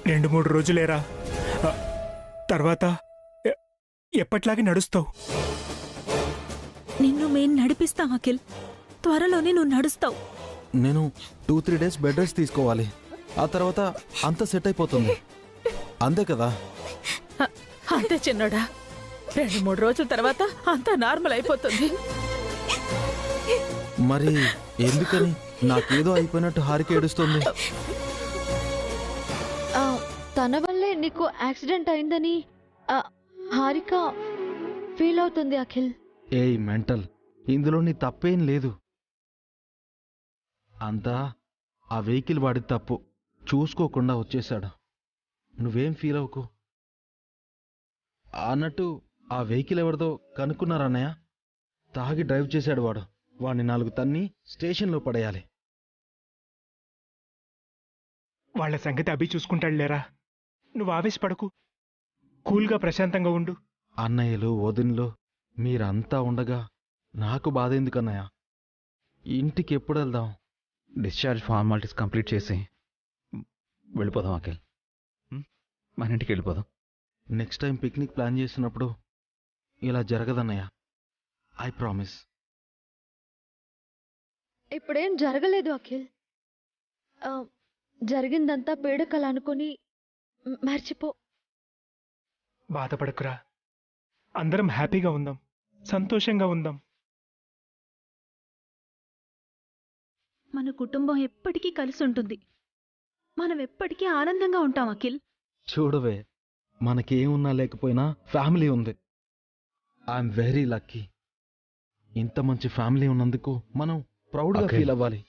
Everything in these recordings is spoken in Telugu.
2-3 రోజులేరా, తర్వాత ఎప్పట్లాగే నడుస్తావు. నిన్ను మేం నడిపిస్తాం అఖిల్, త్వరలోనే నువ్వు నడుస్తావు. నేను 2-3 డేస్ బెడ్ రెస్ట్ తీసుకోవాలి, ఆ తర్వాత అంతా సెట్ అయిపోతుంది, అంతే కదా? అంతే చిన్నోడా, 2-3 రోజుల తర్వాత అంతా నార్మల్ అయిపోతుంది. మరి ఎందుకని నాకేదో అయిపోయినట్టు హారిక ఏడుస్తుంది? తన వల్లే నీకు యాక్సిడెంట్ అయిందని హారిక ఫీల్ అవుతుంది అఖిల్. ఏయ్ మెంటల్, ఇందులో నీ తప్పేం లేదు. అంతా ఆ వెహికల్ వాడి తప్పు, చూసుకోకుండా వచ్చేశాడు. నువ్వేం ఫీల్ అవ్వకు. అన్నట్టు ఆ వెహికల్ ఎవరిదో కనుక్కున్నారన్నయ్య? తాగి డ్రైవ్ చేశాడు వాడు, వాడిని 4 తన్ని స్టేషన్లో పడేయాలి. వాళ్ళ సంగతి అభి చూసుకుంటాడులేరా, నువ్వు ఆవేశపడకు, కూల్గా ప్రశాంతంగా ఉండు. అన్నయ్యలు వదినలు మీరంతా ఉండగా నాకు బాధ ఎందుకన్నయ్య? ఇంటికి ఎప్పుడు వెళ్దాం? డిశ్చార్జ్ ఫార్మాలిటీస్ కంప్లీట్ చేసి వెళ్ళిపోదాం అఖిల్, మన ఇంటికి వెళ్ళిపోదాం. నెక్స్ట్ టైం పిక్నిక్ ప్లాన్ చేసినప్పుడు ఇలా జరగదన్నయ్య, ఐ ప్రామిస్. ఇప్పుడేం జరగలేదు అఖిల్, జరిగిందంతా పీడకలు అనుకుని మర్చిపో. బాధపడకురా, అందరం హ్యాపీగా ఉందాం, సంతోషంగా ఉందాం. మన కుటుంబం ఎప్పటికీ కలిసి ఉంటుంది, మనం ఎప్పటికీ ఆనందంగా ఉంటాం అఖిల్. చూడవే, మనకేమున్నా లేకపోయినా ఫ్యామిలీ ఉంది. I'm very lucky. ఇంత మంచి ఫ్యామిలీ ఉన్నందుకు మనం ప్రౌడ్గా ఫీల్ అవ్వాలి.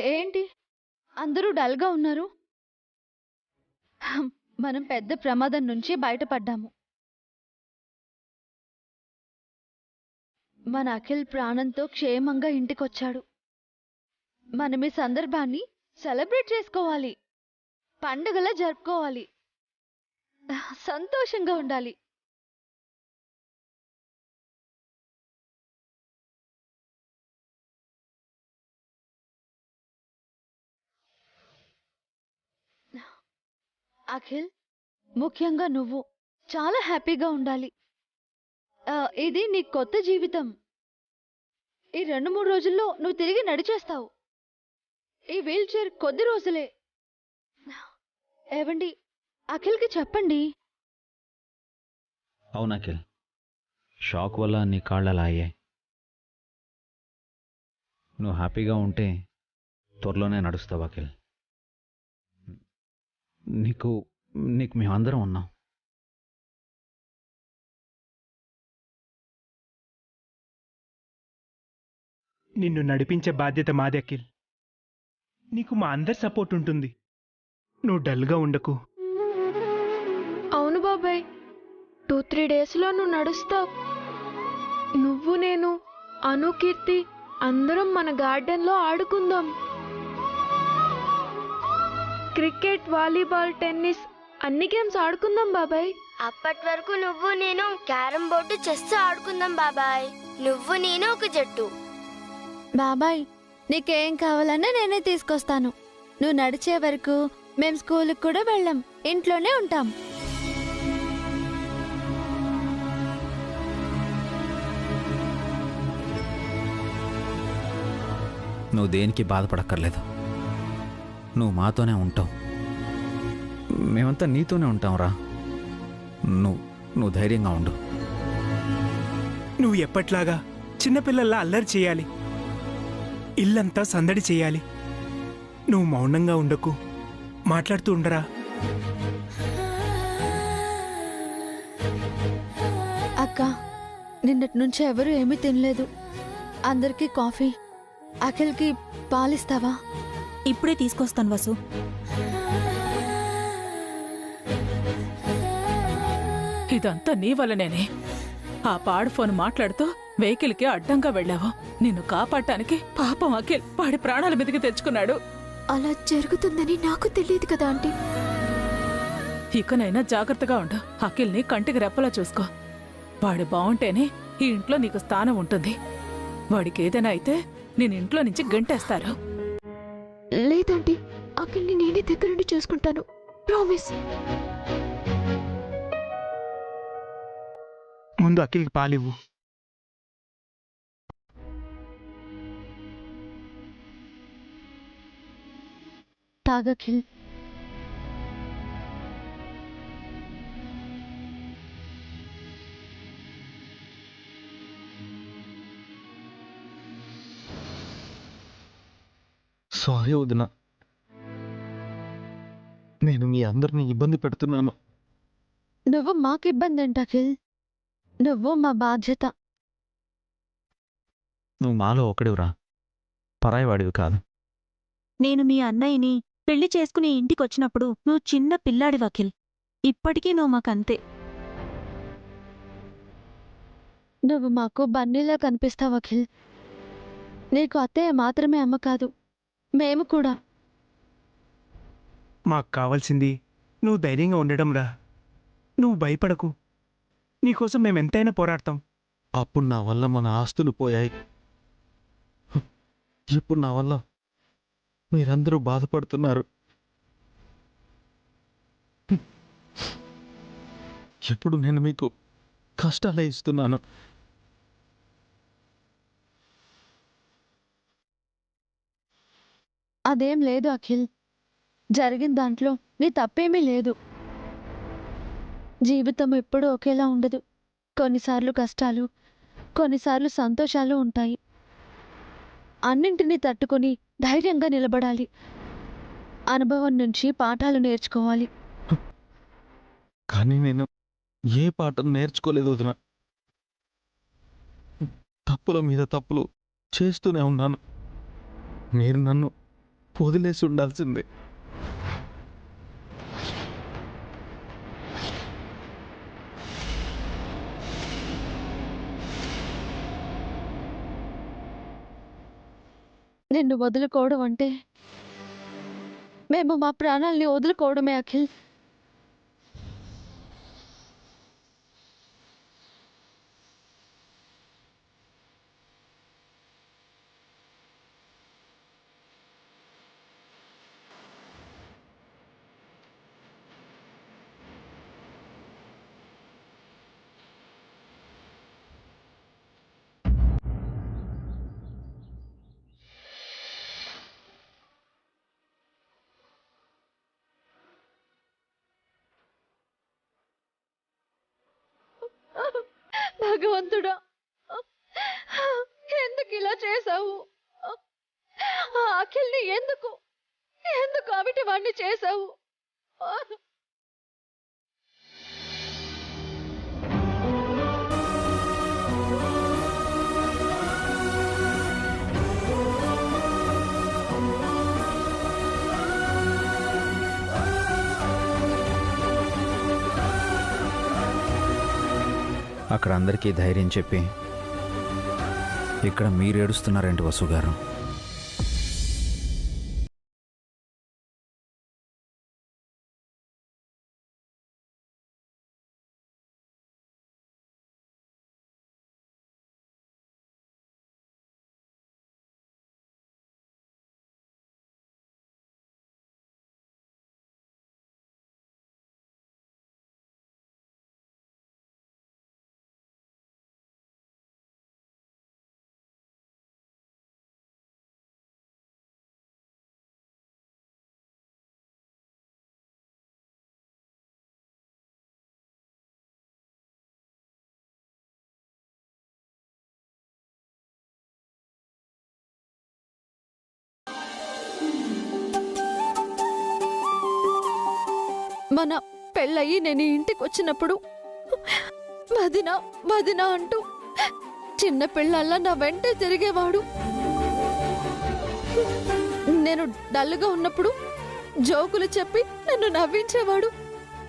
ఏంటి అందరూ డల్గా ఉన్నారు? మనం పెద్ద ప్రమాదం నుంచి బయటపడ్డాము. మన అఖిల్ ప్రాణంతో క్షేమంగా ఇంటికొచ్చాడు. మనం ఈ సందర్భాన్ని సెలబ్రేట్ చేసుకోవాలి, పండుగలా జరుపుకోవాలి, సంతోషంగా ఉండాలి. అఖిల్, ముఖ్యంగా నువ్వు చాలా హ్యాపీగా ఉండాలి. ఇది నీ కొత్త జీవితం. ఈ 2-3 రోజుల్లో నువ్వు తిరిగి నడిచేస్తావు. ఈ వీల్ చైర్ కొద్ది రోజులే. ఏవండి, అఖిల్కి చెప్పండి. అవును అఖిల్, షాక్ వల్ల నీ కాళ్ళు అలా అయ్యాయి. నువ్వు హ్యాపీగా ఉంటే త్వరలోనే నడుస్తావు అఖిల్. నీకు మేమందరం ఉన్నాం. నిన్ను నడిపించే బాధ్యత మాది అఖిల్. నీకు మా అందరి సపోర్ట్ ఉంటుంది, నువ్వు డల్గా ఉండకు. అవును బాబాయ్, 2-3 డేస్లో నువ్వు నడుస్తావు. నువ్వు, నేను, అను, కీర్తి అందరం మన గార్డెన్లో ఆడుకుందాం. క్రికెట్, వాలీబాల్, టెన్నిస్ అన్ని గేమ్స్ ఆడుకుందాం బాబాయ్. అప్పటి వరకు నువ్వు నేను క్యారం బోర్డు చెస్ ఆడుకుందాం బాబాయ్. నువ్వు నేను ఒక జట్టు. బాబాయ్ నీకేం కావాలన్నా నేనే తీసుకొస్తాను. నువ్వు నడిచే వరకు మేం స్కూల్కి కూడా వెళ్ళాం, ఇంట్లోనే ఉంటాం. నువ్వు దేనికి బాధపడక్కర్లేదు. నువ్వు మాతోనే ఉంటావు, మేమంతా నీతోనే ఉంటాంరా. నువ్వు ధైర్యంగా ఉండు. నువ్వు ఎప్పట్లాగా చిన్నపిల్లల్లా అల్లరి చేయాలి, ఇల్లంతా సందడి చేయాలి. నువ్వు మౌనంగా ఉండకు, మాట్లాడుతూ ఉండరా. అక్క నిన్నటి నుంచి ఎవరు ఏమీ తినలేదు. అందరికీ కాఫీ, అఖిల్కి పాలిస్తావా? ఇప్పుడే తీసుకొస్తాను వసు. ఇదంతా నీ వల్లనేనే. ఆ పాడు ఫోన్ మాట్లాడుతూ వెహికల్కి అడ్డంగా వెళ్ళావు. నిన్ను కాపాడటానికి పాపం అఖిల్ వాడి ప్రాణాల మీదకి తెచ్చుకున్నాడు. అలా జరుగుతుందని నాకు తెలియదు కదా ఆంటీ. ఇకనైనా జాగ్రత్తగా ఉండు. అఖిల్ని కంటికి రెప్పలా చూసుకో. వాడు బావుంటేనే ఈ ఇంట్లో నీకు స్థానం ఉంటుంది. వాడికి ఏదైనా అయితే నేను ఇంట్లో నుంచి గంటేస్తారు. లేదంటీ, అఖిల్ని నేనే దగ్గరుండి చూసుకుంటాను, ప్రామిస్. ముందు అఖిల్కి పాలివ్వు. తాగఖిల్. సారీ వదిన, నేను మీ అందరిని ఇబ్బంది పెడుతున్నాను. నువ్వు మాకు ఇబ్బంది ఏంటి అఖిల్? నువ్వు మా బాధ్యత. నువ్వు మాలో ఒకడివిరా, పరాయివాడివి కాదు. నేను మీ అన్నయ్యని పెళ్లి చేసుకుని ఇంటికొచ్చినప్పుడు నువ్వు చిన్న పిల్లాడి అఖిల్. ఇప్పటికీ నువ్వు మాకంతే. నువ్వు మాకు బన్నీలా కనిపిస్తావు అఖిల్. నీకు అత్తయ్య మాత్రమే అమ్మ కాదు, మేము కూడా. మాకు కావాల్సింది నువ్వు ధైర్యంగా ఉండడం రా. నువ్వు భయపడకు, నీకోసం మేమెంతైనా పోరాడతాం. అప్పుడు నా వల్ల మన ఆస్తులు పోయాయి, ఇప్పుడు నా వల్ల మీరందరూ బాధపడుతున్నారు. ఇప్పుడు నేను మీకు కష్టాలే ఇస్తున్నాను. అదేం లేదు అఖిల్, జరిగిన దాంట్లో నీ తప్పేమీ లేదు. జీవితం ఎప్పుడూ ఒకేలా ఉండదు. కొన్నిసార్లు కష్టాలు, కొన్నిసార్లు సంతోషాలు ఉంటాయి. అన్నింటినీ తట్టుకొని ధైర్యంగా నిలబడాలి. అనుభవం నుంచి పాఠాలు నేర్చుకోవాలి. కానీ నేను ఏ పాఠం నేర్చుకోలేదు వదిన. తప్పుల మీద తప్పులు చేస్తూనే ఉన్నాను. మీరు నన్ను వదిలేసి ఉండాల్సిందే. నిన్ను వదులుకోవడం అంటే మేము మా ప్రాణాల్ని వదులుకోవడమే అఖిల్. భగవంతుడా, ఎందుకు ఇలా చేశావు? ఆ అఖిల్ని ఎందుకు ఎందుకు అవిటి వాణ్ణి చేశావు? అక్కడ అందరికీ ధైర్యం చెప్పి ఇక్కడ మీరు ఏడుస్తున్నారేంటి వసు గారు? మన పెళ్ళయి నేను ఈ ఇంటికి వచ్చినప్పుడు వదినా వదినా అంటూ చిన్న పిల్లల్లా నా వెంటే తిరిగేవాడు. నేను డల్గా ఉన్నప్పుడు జోకులు చెప్పి నన్ను నవ్వించేవాడు.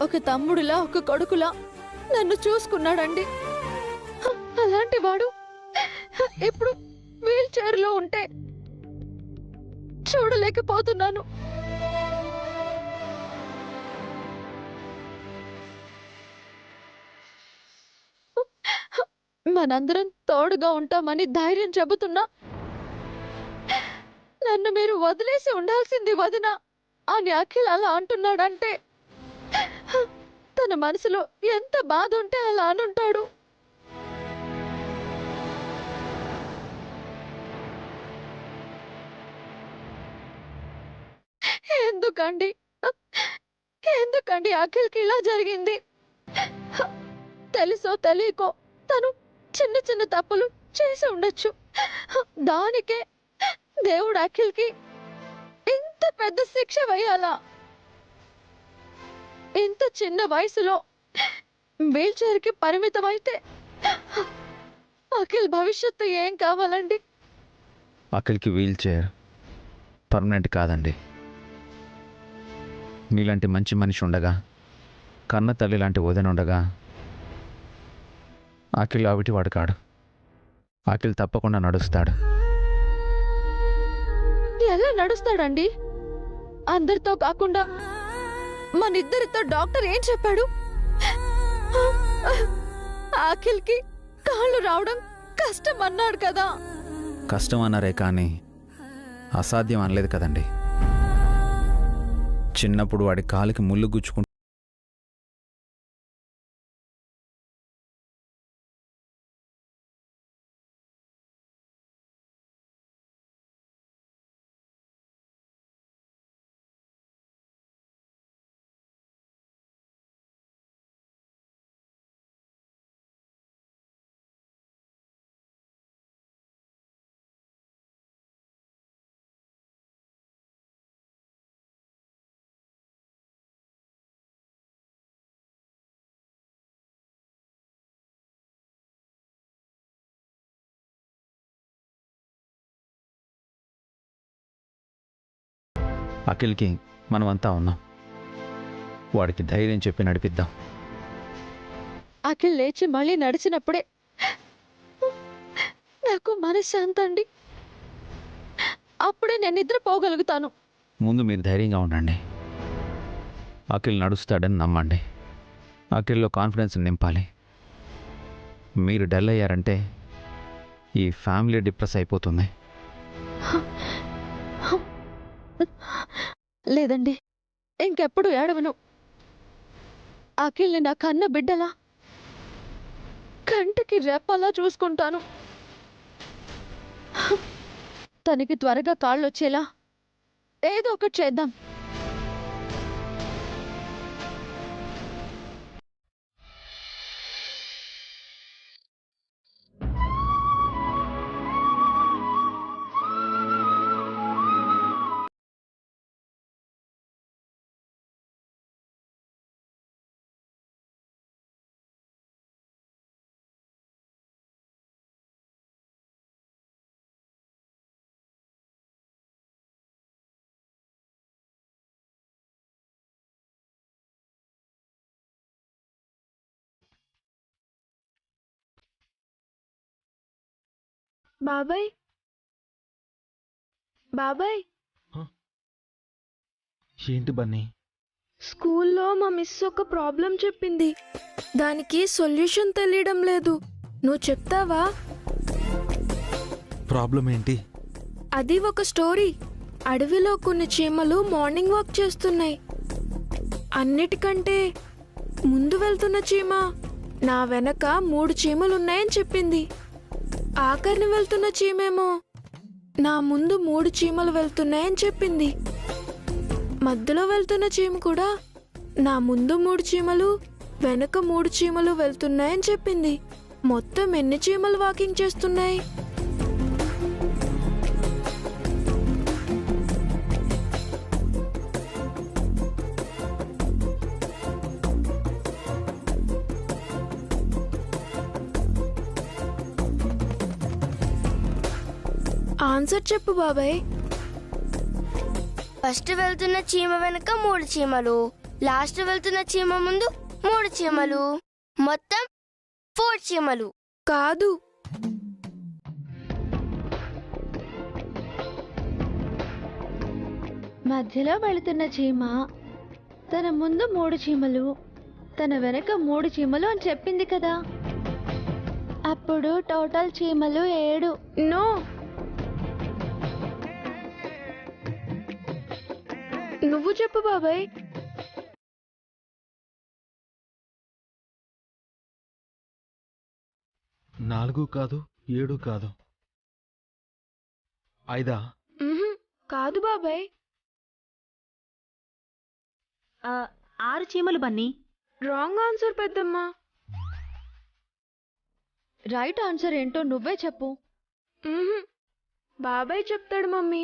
ఒక తమ్ముడిలా ఒక కొడుకులా నన్ను చూసుకున్నాడండి. అలాంటి వాడు ఇప్పుడు వీల్ చైర్లో ఉంటే చూడలేకపోతున్నాను. మనందరం తోడుగా ఉంటామని ధైర్యం చెబుతున్నా నన్ను మీరు వదిలేసి ఉండాల్సింది వదినా అని అఖిల్ అలా అంటున్నాడంటే తన మనసులో ఎంత బాధ ఉంటే అలా అనుంటాడు. ఎందుకండి ఎందుకండి అఖిల్కి ఇలా జరిగింది? తెలుసో తెలియకో తను చిన్న చిన్న తప్పులు చేసి ఉండొచ్చు. దానికే దేవుడు అఖిల్కి ఇంత పెద్ద శిక్ష వేయాలా? ఇంత చిన్న వయసులో వీల్ చైర్కి పరిమితం అయితే అఖిల్ భవిష్యత్తు ఏం కావాలండి? అఖిల్కి వీల్ చైర్ పర్మనెంట్ కాదండి. నీలాంటి మంచి మనిషి ఉండగా, కన్న తల్లి లాంటి వదిన ఉండగా అఖిల్ అవిటివాడు కాడు. అఖిల్ తప్పకుండా నడుస్తాడు. ఎలా నడుస్తాడండి? అందరితో కాకుండా మనిద్దరితో డాక్టర్ ఏం చెప్పాడు? అఖిల్కి కాళ్ళు రావడం కష్టం అన్నాడు కదా. కష్టం అన్నారే కానీ అసాధ్యం అనలేదు కదండి. చిన్నప్పుడు వాడి కాలికి ముళ్ళు గుచ్చుకుంటూ అఖిల్కి మనమంతా ఉన్నాం. వాడికి ధైర్యం చెప్పి నడిపిద్దాం. అఖిల్ లేచి మళ్ళీ నడిచినప్పుడే నాకు మనశ్శాంతి అండి. అప్పుడే నేను నిద్రపోగలుగుతాను. ముందు మీరు ధైర్యంగా ఉండండి. అఖిల్ నడుస్తాడని నమ్మండి. అఖిల్లో కాన్ఫిడెన్స్ నింపాలి. మీరు డల్ అయ్యారంటే ఈ ఫ్యామిలీ డిప్రెస్ అయిపోతుంది. లేదండి, ఇంకెప్పుడు ఏడవను. అఖిల్ని నా కన్న బిడ్డలా, కంటికి రెప్పలా చూసుకుంటాను. తనకి త్వరగా కాళ్ళు వచ్చేలా ఏదో ఒకటి చేద్దాం. బాబాయ్ బాబాయ్ ఏంటి బన్నీ? స్కూల్లో మా మిస్ ఒక ప్రాబ్లం చెప్పింది. దానికి సొల్యూషన్ తెలియడం లేదు. నువ్వు చెప్తావా? ప్రాబ్లం ఏంటి? అది ఒక స్టోరీ. అడవిలో కొన్ని చీమలు మార్నింగ్ వాక్ చేస్తున్నాయి. అన్నిటికంటే ముందు వెళ్తున్న చీమ నా వెనక 3 చీమలున్నాయని చెప్పింది. ఆఖరిని వెళ్తున్న చీమేమో నా ముందు 3 చీమలు వెళ్తున్నాయని చెప్పింది. మధ్యలో వెళ్తున్న చీమ కూడా నా ముందు 3 చీమలు, వెనక 3 చీమలు వెళ్తున్నాయని చెప్పింది. మొత్తం ఎన్ని చీమలు వాకింగ్ చేస్తున్నాయి? ఆన్సర్ చెప్పు బాబాయ్. ఫస్ట్ వెళ్తున్న చీమ వెనుక 3 చీమలు, లాస్ట్ వెళ్తున్న చీమ ముందు 3 చీమలు, మొత్తం 4 చీమలు. కాదు. మధ్యలో వెళుతున్న చీమ తన ముందు 3 చీమలు, తన వెనక 3 చీమలు అని చెప్పింది కదా. అప్పుడు టోటల్ చీమలు 7. నో. నువ్వు చెప్పు బాబాయ్. 4 కాదు, 7 కాదు, 5. కాదు బాబాయ్. 6 చీమలు బన్నీ. రాంగ్ ఆన్సర్ పెద్దమ్మ. రైట్ ఆన్సర్ ఏంటో నువ్వే చెప్పు. బాబాయ్ చెప్తాడు మమ్మీ.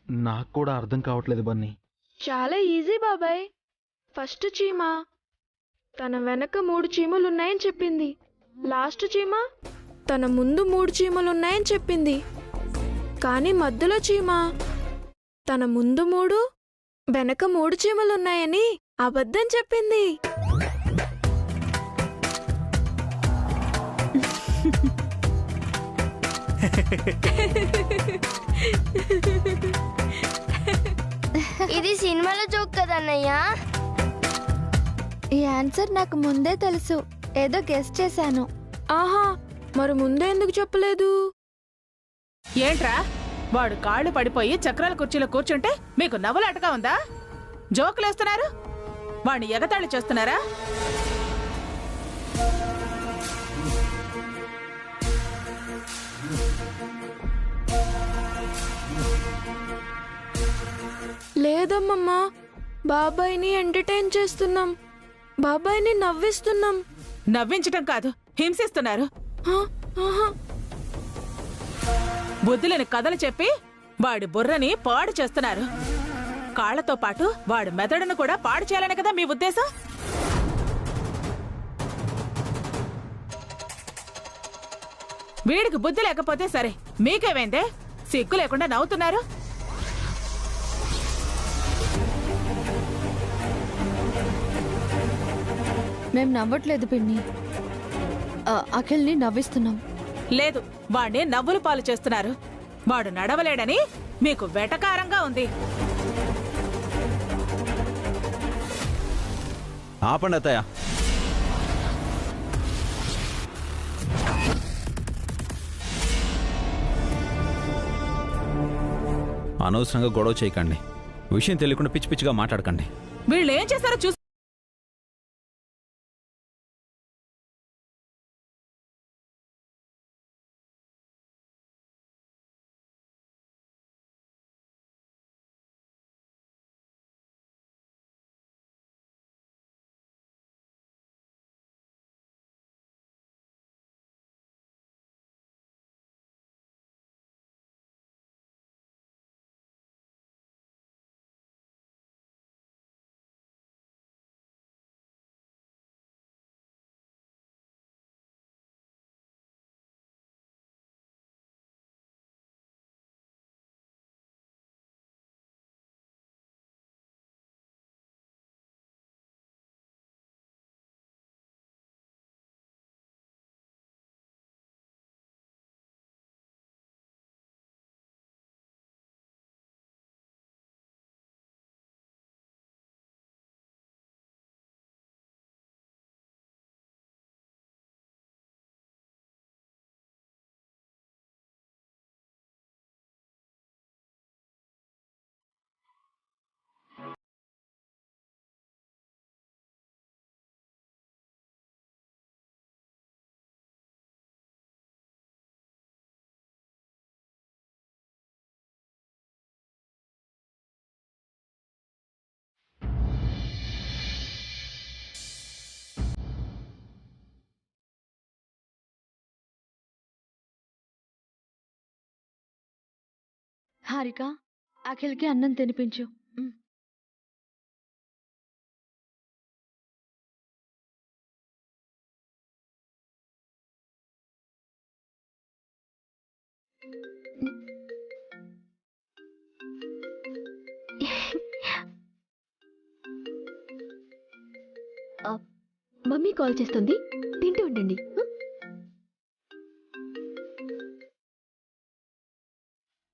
నాకు కూడా అర్థం కావట్లేదు బన్నీ. చాలా ఈజీ బాబాయ్. ఫస్ట్ చీమ తన వెనక 3 చీమలున్నాయని చెప్పింది. లాస్ట్ చీమ తన ముందు 3 చీమలున్నాయని చెప్పింది. కానీ మధ్యలో చీమ తన ముందు 3 వెనక 3 చీమలున్నాయని అబద్ధం చెప్పింది. ఇది సినిమాలో జోక్ కదన్నయ్య. ఈ ఆన్సర్ నాకు ముందే తెలుసు, ఏదో గెస్ చేశాను. ఆహా, మరి ముందే ఎందుకు చెప్పలేదు? ఏంట్రా వాడు కాళ్ళు పడిపోయి చక్రాల కుర్చీలో కూర్చుంటే మీకు నవ్వులాటగా ఉందా? జోకులేస్తున్నారు? వాడిని ఎగతాళి చేస్తున్నారా? లేదమ్మమ్మా, బాబాయ్ని ఎంటర్టైన్ చేస్తున్నాం. బాబాయ్ని నవ్విస్తున్నాం. నవ్వించటం కాదు, హింసిస్తున్నారు. ఆహా, బుద్ధులని కథలు చెప్పి వాడి బుర్రని పాడు చేస్తున్నారు. కాళ్లతో పాటు వాడి మెదడును కూడా పాడు చేయాలని కదా మీ ఉద్దేశం? వీడికి బుద్ధి లేకపోతే సరే, మీకేమైందే? సిగ్గు లేకుండా నవ్వుతున్నారు. మేం నవ్వట్లేదు పిన్ని, అఖిల్ని నవ్విస్తున్నాం. లేదు, వాడిని నవ్వులు పాలు చేస్తున్నారు. వాడు నడవలేడని మీకు వెటకారంగా ఉంది. ఆపండి అత్తయ్య. అనవసరంగా గొడవ చేయకండి. విషయం తెలియకుండా పిచ్చి పిచ్చిగా మాట్లాడకండి. వీళ్ళు ఏం చేశారో చూసి హారిక, అఖిల్కి అన్నం తినిపించు. మమ్మీ కాల్ చేస్తుంది, తింటూ ఉండండి.